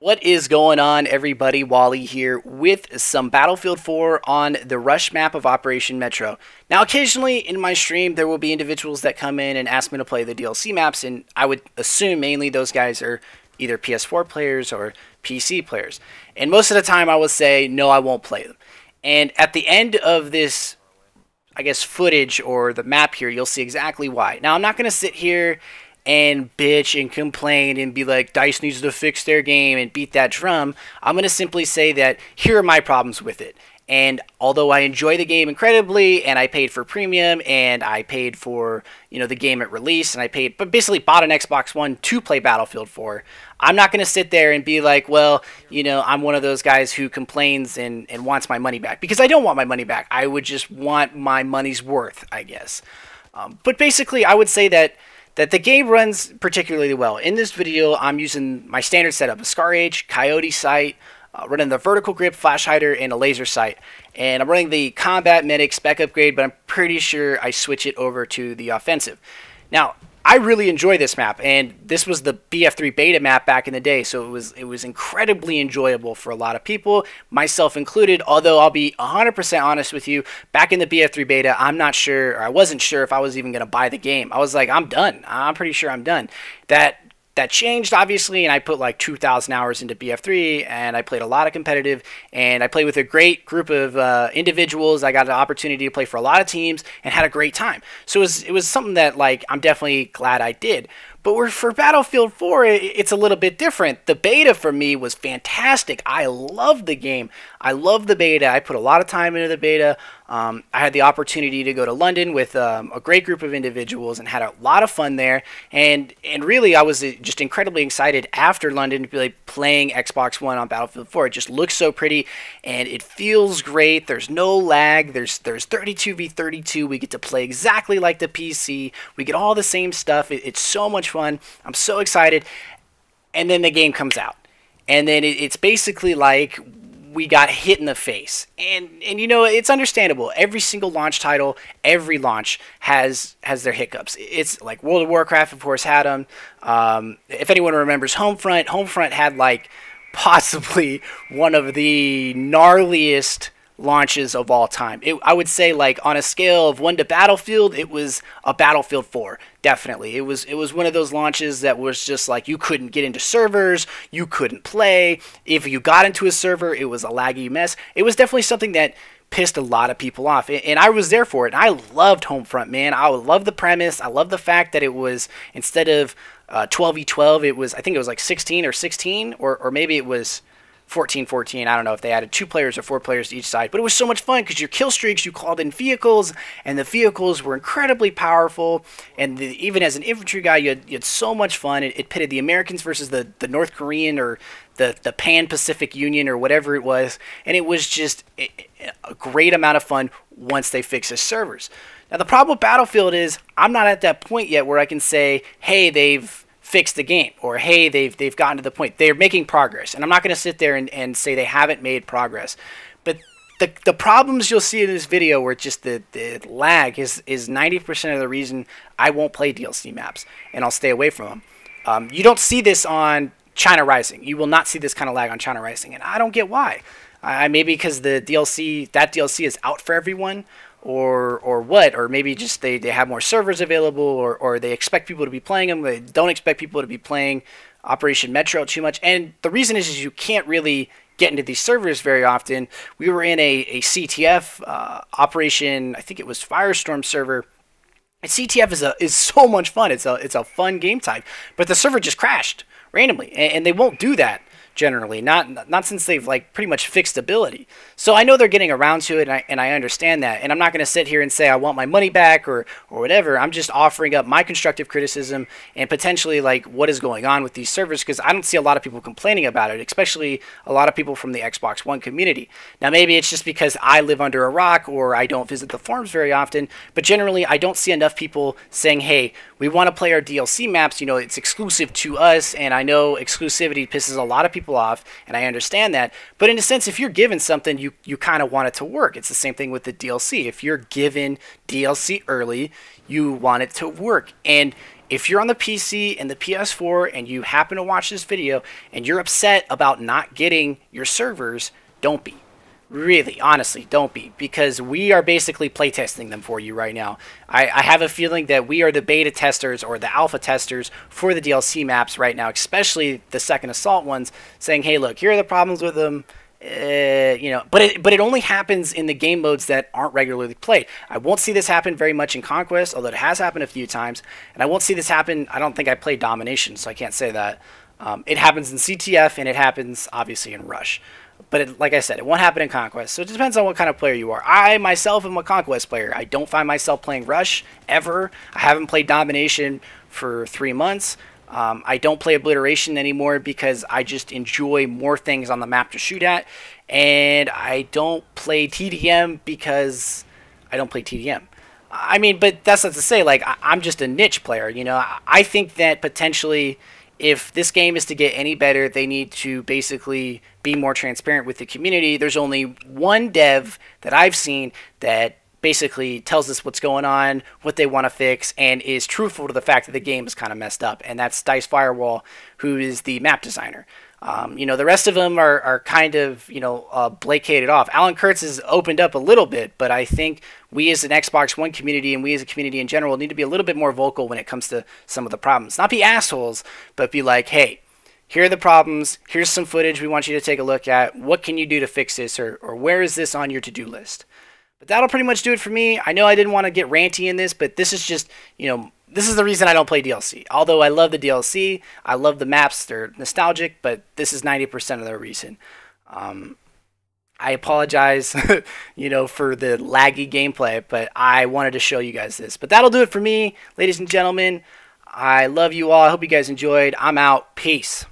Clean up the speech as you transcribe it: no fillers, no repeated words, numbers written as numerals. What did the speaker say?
What is going on, everybody? Wally here with some Battlefield 4 on the Rush map of Operation Metro. Now, occasionally in my stream, there will be individuals that come in and ask me to play the DLC maps, and I would assume mainly those guys are either PS4 players or PC players. And most of the time, I will say, no, I won't play them. And at the end of this, I guess, footage or the map here, you'll see exactly why. Now, I'm not going to sit here and bitch and complain and be like, DICE needs to fix their game and beat that drum. I'm going to simply say that here are my problems with it. And although I enjoy the game incredibly, and I paid for premium, and I paid for, the game at release, and but basically bought an Xbox One to play Battlefield 4, I'm not going to sit there and be like, well, I'm one of those guys who complains and wants my money back. Because I don't want my money back. I would just want my money's worth, I guess. But basically, I would say that the game runs particularly well. In this video, I'm using my standard setup, a Scar H, Coyote sight, running the vertical grip, flash hider, and a laser sight. And I'm running the combat medic spec upgrade, but I'm pretty sure I switch it over to the offensive. Now, I really enjoy this map, and this was the BF3 beta map back in the day, so it was incredibly enjoyable for a lot of people, myself included. Although I'll be 100% honest with you, back in the BF3 beta, I'm not sure, or I wasn't sure if I was even going to buy the game. I was like, I'm done. I'm pretty sure I'm done. That changed, obviously, and I put like 2,000 hours into BF3, and I played a lot of competitive, and I played with a great group of individuals. I got an opportunity to play for a lot of teams and had a great time. So it was something that, like, I'm definitely glad I did. But for Battlefield 4, it's a little bit different. The beta for me was fantastic. I loved the game. I loved the beta. I put a lot of time into the beta. I had the opportunity to go to London with a great group of individuals and had a lot of fun there. And really, I was just incredibly excited after London to be like playing Xbox One on Battlefield 4. It just looks so pretty and it feels great. There's no lag. There's 32v32. We get to play exactly like the PC. We get all the same stuff. It's so much fun. I'm so excited. And then the game comes out. And then it's basically like we got hit in the face. And it's understandable. Every single launch title, every launch has their hiccups. It's like World of Warcraft, of course, had them. If anyone remembers Homefront had like possibly one of the gnarliest launches of all time. I would say, like, on a scale of 1 to Battlefield, it was a Battlefield 4. Definitely. It was one of those launches that was just like you couldn't get into servers, you couldn't play. If you got into a server, it was a laggy mess. It was definitely something that pissed a lot of people off, and I was there for it. I loved Homefront, man. I loved the premise. I loved the fact that it was, instead of 12v12, it was, I think it was like 16 or 16, or maybe it was 14-14, I don't know if they added 2 players or 4 players to each side, but it was so much fun because your kill streaks, you called in vehicles, and the vehicles were incredibly powerful, and even as an infantry guy, you had so much fun. It pitted the Americans versus the North Korean or the Pan-Pacific Union or whatever it was, and it was just a great amount of fun once they fixed the servers. Now, the problem with Battlefield is I'm not at that point yet where I can say, hey, they've fix the game, or hey, they've gotten to the point. They're making progress, and I'm not going to sit there and say they haven't made progress. But the problems you'll see in this video, where just the lag is 90% of the reason I won't play DLC maps, and I'll stay away from them. You don't see this on China Rising. You will not see this kind of lag on China Rising, and I don't get why. Maybe because that DLC is out for everyone, or what, or maybe just they have more servers available, or they expect people to be playing them. They don't expect people to be playing Operation Metro too much. And the reason is you can't really get into these servers very often. We were in a CTF Operation, I think it was Firestorm server. And CTF is so much fun. It's a fun game type, but the server just crashed randomly, and they won't do that generally, not since they've like pretty much fixed ability. So I know they're getting around to it, and I understand that, and I'm not going to sit here and say I want my money back or whatever. I'm just offering up my constructive criticism and potentially like what is going on with these servers, because I don't see a lot of people complaining about it, especially a lot of people from the Xbox One community. Now, maybe it's just because I live under a rock or I don't visit the forums very often, but generally I don't see enough people saying, hey, we want to play our DLC maps, it's exclusive to us. And I know exclusivity pisses a lot of people off, and I understand that, but in a sense, if you're given something, you kind of want it to work. It's the same thing with the DLC. If you're given DLC early, you want it to work. And if you're on the PC and the PS4 and you happen to watch this video and you're upset about not getting your servers, don't be. Really, honestly, don't be, because we are basically playtesting them for you right now. I have a feeling that we are the beta testers or the alpha testers for the DLC maps right now, especially the Second Assault ones, saying, hey, look, here are the problems with them. You know, but it only happens in the game modes that aren't regularly played. I won't see this happen very much in Conquest, although it has happened a few times, and I won't see this happen. I don't think I played Domination, so I can't say that. It happens in CTF, and it happens obviously in Rush. But like I said, it won't happen in Conquest, so it depends on what kind of player you are. I myself am a Conquest player. I don't find myself playing Rush ever. I haven't played Domination for 3 months. I don't play Obliteration anymore because I just enjoy more things on the map to shoot at. And I don't play TDM because I don't play TDM. I mean, but that's not to say, like, I'm just a niche player, you know. I think that potentially, if this game is to get any better, they need to basically be more transparent with the community. There's only one dev that I've seen that basically tells us what's going on, what they want to fix, and is truthful to the fact that the game is kind of messed up. And that's Dice Firewall, who is the map designer. You know, the rest of them are kind of, you know, placated off. Alan Kurtz has opened up a little bit, but I think we as an Xbox One community and we as a community in general need to be a little bit more vocal when it comes to some of the problems. Not be assholes, but be like, hey, here are the problems. Here's some footage we want you to take a look at. What can you do to fix this, or where is this on your to-do list? But that'll pretty much do it for me. I know I didn't want to get ranty in this, but this is just, you know, this is the reason I don't play DLC. Although I love the DLC, I love the maps, they're nostalgic, but this is 90% of the reason. I apologize, you know, for the laggy gameplay, but I wanted to show you guys this. But that'll do it for me, ladies and gentlemen. I love you all. I hope you guys enjoyed. I'm out. Peace.